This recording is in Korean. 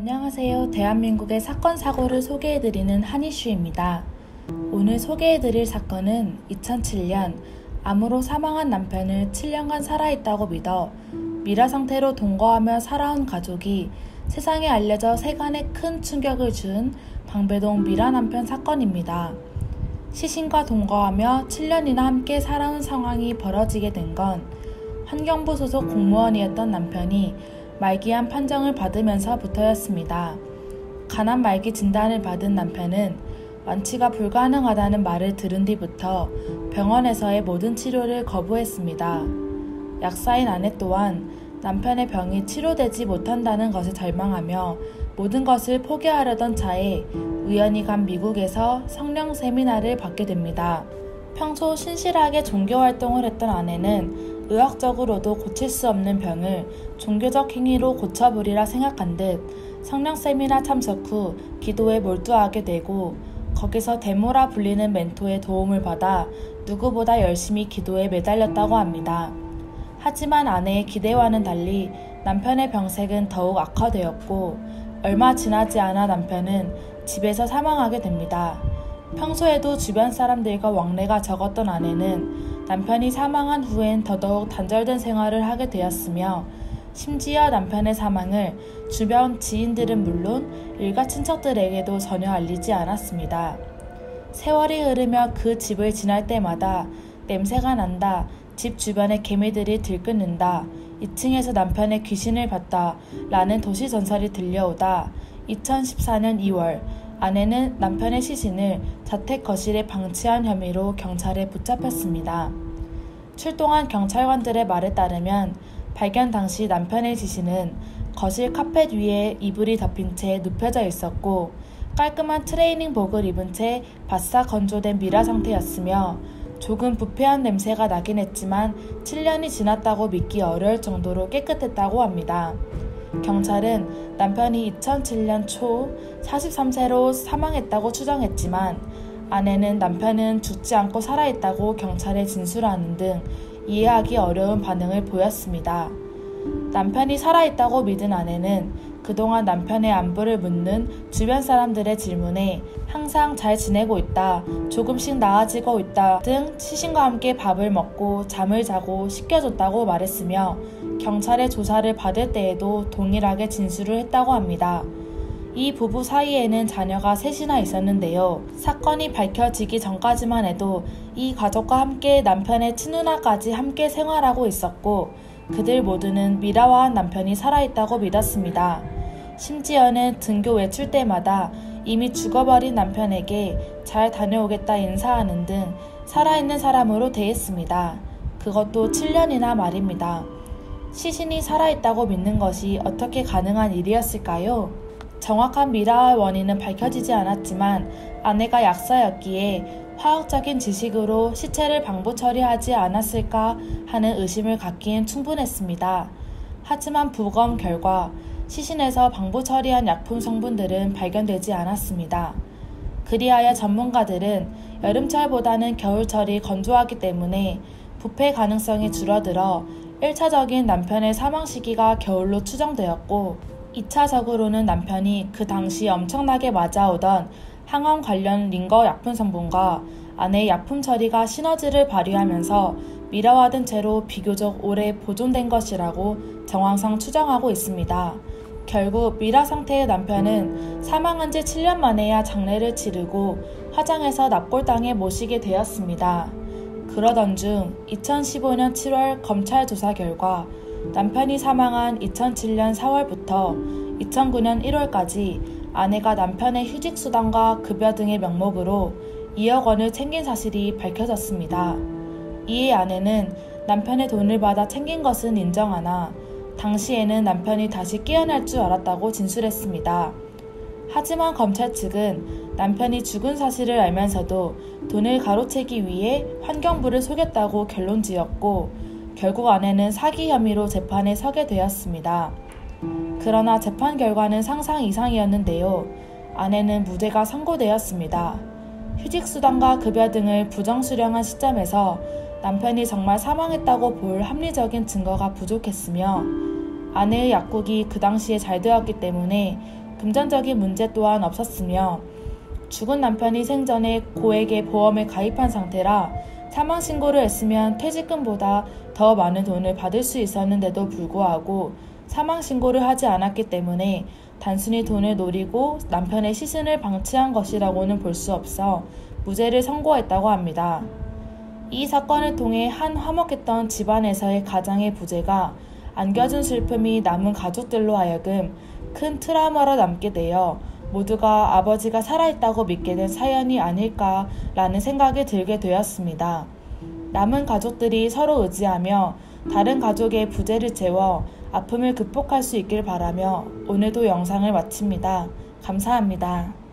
안녕하세요. 대한민국의 사건 사고를 소개해드리는 한이슈입니다. 오늘 소개해드릴 사건은 2007년 암으로 사망한 남편을 7년간 살아있다고 믿어 미라 상태로 동거하며 살아온 가족이 세상에 알려져 세간에 큰 충격을 준 방배동 미라 남편 사건입니다. 시신과 동거하며 7년이나 함께 살아온 상황이 벌어지게 된 건 환경부 소속 공무원이었던 남편이 말기암 판정을 받으면서부터였습니다. 간암 말기 진단을 받은 남편은 완치가 불가능하다는 말을 들은 뒤부터 병원에서의 모든 치료를 거부했습니다. 약사인 아내 또한 남편의 병이 치료되지 못한다는 것에 절망하며 모든 것을 포기하려던 차에 우연히 간 미국에서 성령 세미나를 받게 됩니다. 평소 신실하게 종교활동을 했던 아내는 의학적으로도 고칠 수 없는 병을 종교적 행위로 고쳐보리라 생각한 듯 성령 세미나 참석 후 기도에 몰두하게 되고 거기서 데모라 불리는 멘토의 도움을 받아 누구보다 열심히 기도에 매달렸다고 합니다. 하지만 아내의 기대와는 달리 남편의 병색은 더욱 악화되었고 얼마 지나지 않아 남편은 집에서 사망하게 됩니다. 평소에도 주변 사람들과 왕래가 적었던 아내는 남편이 사망한 후엔 더더욱 단절된 생활을 하게 되었으며 심지어 남편의 사망을 주변 지인들은 물론 일가 친척들에게도 전혀 알리지 않았습니다. 세월이 흐르며 그 집을 지날 때마다 냄새가 난다, 집 주변에 개미들이 들끓는다, 2층에서 남편의 귀신을 봤다 라는 도시 전설이 들려오다 2014년 2월 아내는 남편의 시신을 자택 거실에 방치한 혐의로 경찰에 붙잡혔습니다. 출동한 경찰관들의 말에 따르면 발견 당시 남편의 시신은 거실 카펫 위에 이불이 덮인 채 눕혀져 있었고 깔끔한 트레이닝복을 입은 채 바싹 건조된 미라 상태였으며 조금 부패한 냄새가 나긴 했지만 7년이 지났다고 믿기 어려울 정도로 깨끗했다고 합니다. 경찰은 남편이 2007년 초 43세로 사망했다고 추정했지만 아내는 남편은 죽지 않고 살아있다고 경찰에 진술하는 등 이해하기 어려운 반응을 보였습니다. 남편이 살아있다고 믿은 아내는 그동안 남편의 안부를 묻는 주변 사람들의 질문에 항상 잘 지내고 있다, 조금씩 나아지고 있다 등 시신과 함께 밥을 먹고 잠을 자고 씻겨줬다고 말했으며 경찰의 조사를 받을 때에도 동일하게 진술을 했다고 합니다. 이 부부 사이에는 자녀가 셋이나 있었는데요. 사건이 밝혀지기 전까지만 해도 이 가족과 함께 남편의 친누나까지 함께 생활하고 있었고 그들 모두는 미라와 한 남편이 살아있다고 믿었습니다. 심지어는 등교 외출 때마다 이미 죽어버린 남편에게 잘 다녀오겠다 인사하는 등 살아있는 사람으로 대했습니다. 그것도 7년이나 말입니다. 시신이 살아있다고 믿는 것이 어떻게 가능한 일이었을까요? 정확한 미라의 원인은 밝혀지지 않았지만 아내가 약사였기에 화학적인 지식으로 시체를 방부 처리하지 않았을까 하는 의심을 갖기엔 충분했습니다. 하지만 부검 결과 시신에서 방부 처리한 약품 성분들은 발견되지 않았습니다. 그리하여 전문가들은 여름철보다는 겨울철이 건조하기 때문에 부패 가능성이 줄어들어 1차적인 남편의 사망 시기가 겨울로 추정되었고 2차적으로는 남편이 그 당시 엄청나게 맞아오던 항암 관련 링거 약품 성분과 아내의 약품 처리가 시너지를 발휘하면서 미라화된 채로 비교적 오래 보존된 것이라고 정황상 추정하고 있습니다. 결국 미라 상태의 남편은 사망한 지 7년 만에야 장례를 치르고 화장해서 납골당에 모시게 되었습니다. 그러던 중 2015년 7월 검찰 조사 결과 남편이 사망한 2007년 4월부터 2009년 1월까지 아내가 남편의 휴직수당과 급여 등의 명목으로 2억 원을 챙긴 사실이 밝혀졌습니다. 이에 아내는 남편의 돈을 받아 챙긴 것은 인정하나 당시에는 남편이 다시 깨어날 줄 알았다고 진술했습니다. 하지만 검찰 측은 남편이 죽은 사실을 알면서도 돈을 가로채기 위해 환경부를 속였다고 결론지었고 결국 아내는 사기 혐의로 재판에 서게 되었습니다. 그러나 재판 결과는 상상 이상이었는데요. 아내는 무죄가 선고되었습니다. 휴직수당과 급여 등을 부정수령한 시점에서 남편이 정말 사망했다고 볼 합리적인 증거가 부족했으며 아내의 약국이 그 당시에 잘 되었기 때문에 금전적인 문제 또한 없었으며 죽은 남편이 생전에 고액의 보험에 가입한 상태라 사망신고를 했으면 퇴직금보다 더 많은 돈을 받을 수 있었는데도 불구하고 사망신고를 하지 않았기 때문에 단순히 돈을 노리고 남편의 시신을 방치한 것이라고는 볼 수 없어 무죄를 선고했다고 합니다. 이 사건을 통해 한 화목했던 집안에서의 가장의 부재가 안겨준 슬픔이 남은 가족들로 하여금 큰 트라우마로 남게 되어 모두가 아버지가 살아있다고 믿게 된 사연이 아닐까라는 생각이 들게 되었습니다. 남은 가족들이 서로 의지하며 다른 가족의 부재를 채워 아픔을 극복할 수 있길 바라며 오늘도 영상을 마칩니다. 감사합니다.